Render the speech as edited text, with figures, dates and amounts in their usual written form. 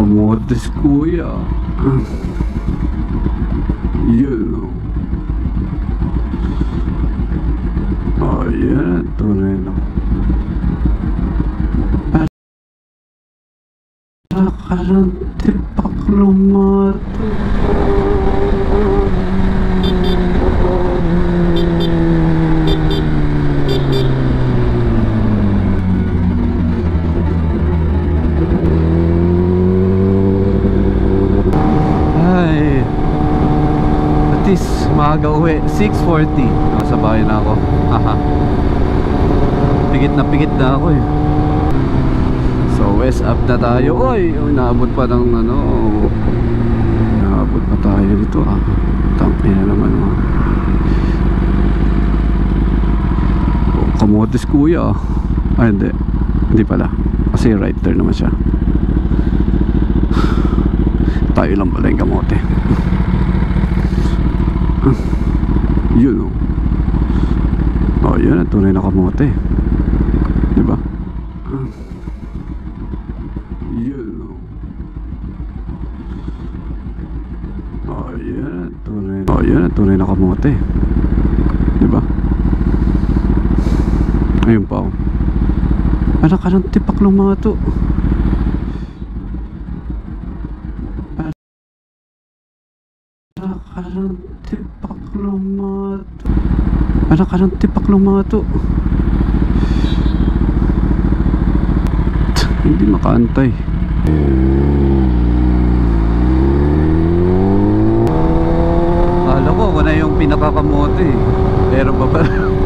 Kamotes kuya. Yun o. Oh yan, tunay na. Nakarante paklumato. Ay, at least maaga uwi. 6:40 nasa bahay na ako. Haha. Pigit na ako eh. So west up na tayo. Oy, naabot pa ng ano. Naabot pa tayo dito ah. Tangke na naman oh. Oh, Kamotes kuya. Ay hindi. Hindi pala. Kasi right turn naman siya. Tayo lang pala yung kamote. Yun oh. Oh yun, tunay na kamote. Diba? Yun oh. Oh yan, tunay. Oh yan, tunay na kamote. Diba? Ayun pa oh. Anak ka ng tipak lumato. Anak ka ng tipak lumato. Anak ka ng tipak lumato. Hindi makaantay. Akala ko ako na yung pinakakamote eh. Pero pa pala.